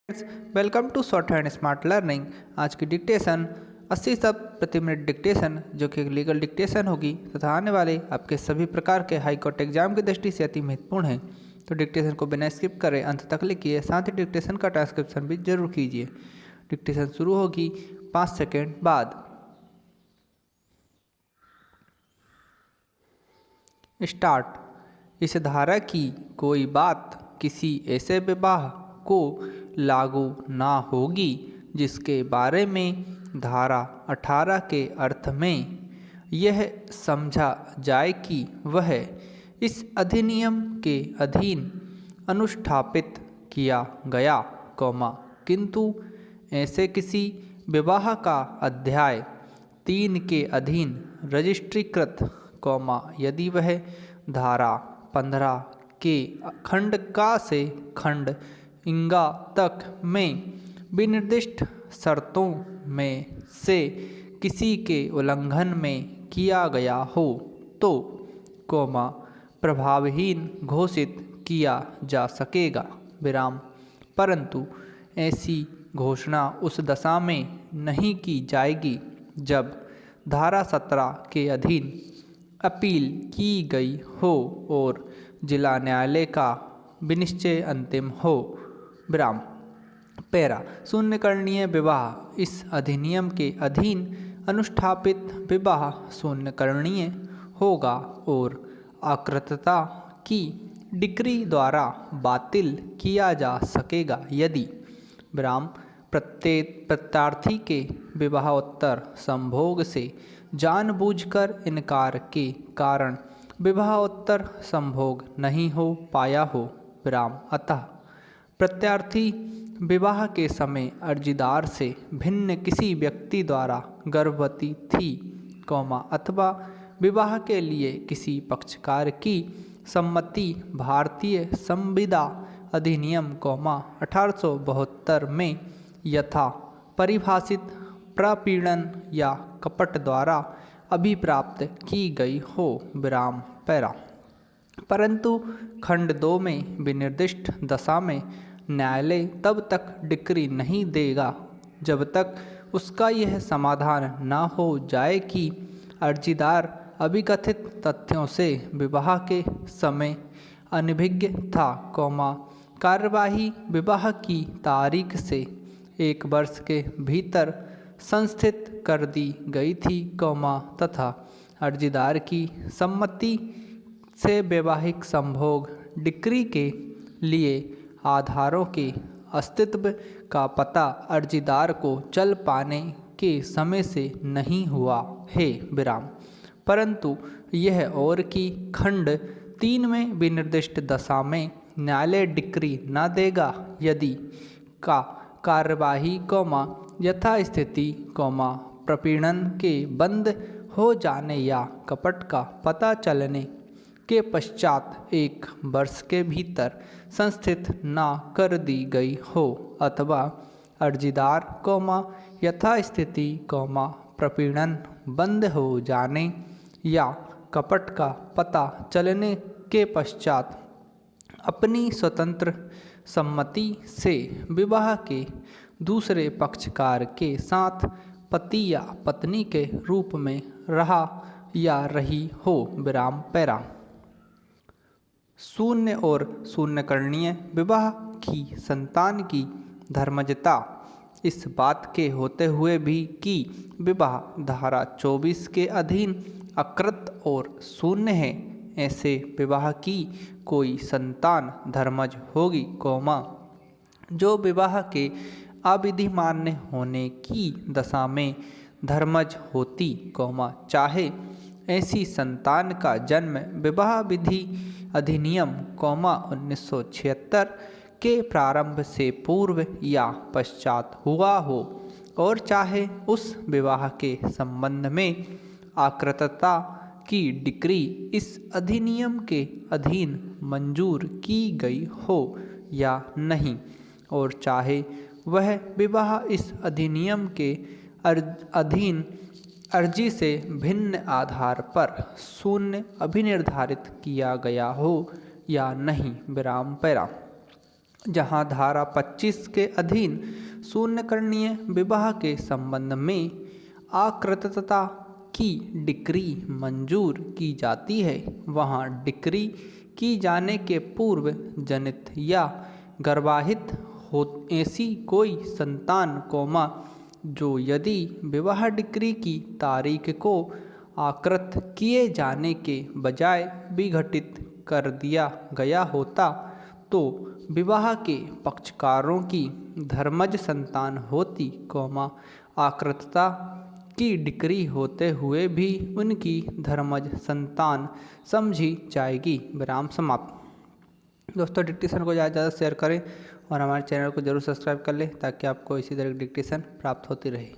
Welcome to short hand smart learning. आज की dictation 80 शब्द प्रति मिनट डिक्टेशन जो कि एक लीगल डिक्टेशन होगी तथा आने वाले आपके सभी प्रकार के हाई कोर्ट एग्जाम की दृष्टि से अति महत्वपूर्ण है। तो डिक्टेशन को बिना स्किप करें अंत तक लिखिए, साथ ही डिक्टेशन का ट्रांसक्रिप्शन भी जरूर कीजिए। डिक्टेशन शुरू होगी 5 सेकेंड बाद। स्टार्ट। इस धारा की कोई बात किसी ऐसे विवाह को लागू ना होगी जिसके बारे में धारा 18 के अर्थ में यह समझा जाए कि वह इस अधिनियम के अधीन अनुष्ठापित किया गया, किंतु ऐसे किसी विवाह का अध्याय 3 के अधीन रजिस्ट्रीकृत, यदि वह धारा 15 के खंड का से खंड इंगा तक में विनिर्दिष्ट शर्तों में से किसी के उल्लंघन में किया गया हो तो, प्रभावहीन घोषित किया जा सकेगा, परंतु ऐसी घोषणा उस दशा में नहीं की जाएगी जब धारा 17 के अधीन अपील की गई हो और जिला न्यायालय का विनिश्चय अंतिम हो। पैरा शून्यकरणीय विवाह इस अधिनियम के अधीन अनुष्ठापित विवाह शून्यकरणीय होगा और अकृतता की डिक्री द्वारा बातिल किया जा सकेगा यदि प्रत्यार्थी के विवाहोत्तर संभोग से जानबूझकर इनकार के कारण विवाहोत्तर संभोग नहीं हो पाया हो, अतः प्रत्यार्थी विवाह के समय अर्जीदार से भिन्न किसी व्यक्ति द्वारा गर्भवती थी, अथवा विवाह के लिए किसी पक्षकार की सम्मति भारतीय संविदा अधिनियम 1872 में यथा परिभाषित प्रपीड़न या कपट द्वारा अभिप्राप्त की गई हो, पैरा। परंतु खंड 2 में विनिर्दिष्ट दशा में न्यायालय तब तक डिक्री नहीं देगा जब तक उसका यह समाधान न हो जाए कि अर्जीदार अभिकथित तथ्यों से विवाह के समय अनभिज्ञ था, कार्यवाही विवाह की तारीख से 1 वर्ष के भीतर संस्थित कर दी गई थी, तथा अर्जीदार की सम्मति से वैवाहिक संभोग डिक्री के लिए आधारों के अस्तित्व का पता अर्जीदार को चल पाने के समय से नहीं हुआ है, परंतु यह और कि खंड 3 में विनिर्दिष्ट दशा में न्यायालय डिक्री न देगा यदि कार्यवाही यथास्थिति, प्रपीड़न के बंद हो जाने या कपट का पता चलने के पश्चात 1 वर्ष के भीतर संस्थित न कर दी गई हो अथवा अर्जीदार, यथास्थिति, प्रपीड़न बंद हो जाने या कपट का पता चलने के पश्चात अपनी स्वतंत्र सम्मति से विवाह के दूसरे पक्षकार के साथ पति या पत्नी के रूप में रहा या रही हो, पैरा। शून्य और शून्यकरणीय विवाह की संतान की धर्मजता इस बात के होते हुए भी कि विवाह धारा 24 के अधीन अकृत और शून्य है, ऐसे विवाह की कोई संतान धर्मज होगी, जो विवाह के अविधिमान्य होने की दशा में धर्मज होती, चाहे ऐसी संतान का जन्म विवाह विधि अधिनियम 1976 के प्रारंभ से पूर्व या पश्चात हुआ हो और चाहे उस विवाह के संबंध में आकृतता की डिक्री इस अधिनियम के अधीन मंजूर की गई हो या नहीं और चाहे वह विवाह इस अधिनियम के अधीन अर्जी से भिन्न आधार पर शून्य अभिनिर्धारित किया गया हो या नहीं, पैरा। जहाँ धारा 25 के अधीन शून्यकरणीय विवाह के संबंध में आकृतता की डिक्री मंजूर की जाती है, वहाँ डिक्री की जाने के पूर्व जनित या गर्भाहित हो ऐसी कोई संतान जो यदि विवाह डिक्री की तारीख को आकृत किए जाने के बजाय विघटित कर दिया गया होता तो विवाह के पक्षकारों की धर्मज संतान होती, आकृतता की डिक्री होते हुए भी उनकी धर्मज संतान समझी जाएगी। विराम समाप्त। दोस्तों, डिक्टेशन को ज़्यादा से ज़्यादा शेयर करें और हमारे चैनल को जरूर सब्सक्राइब कर लें ताकि आपको इसी तरह की डिक्टेशन प्राप्त होती रहे।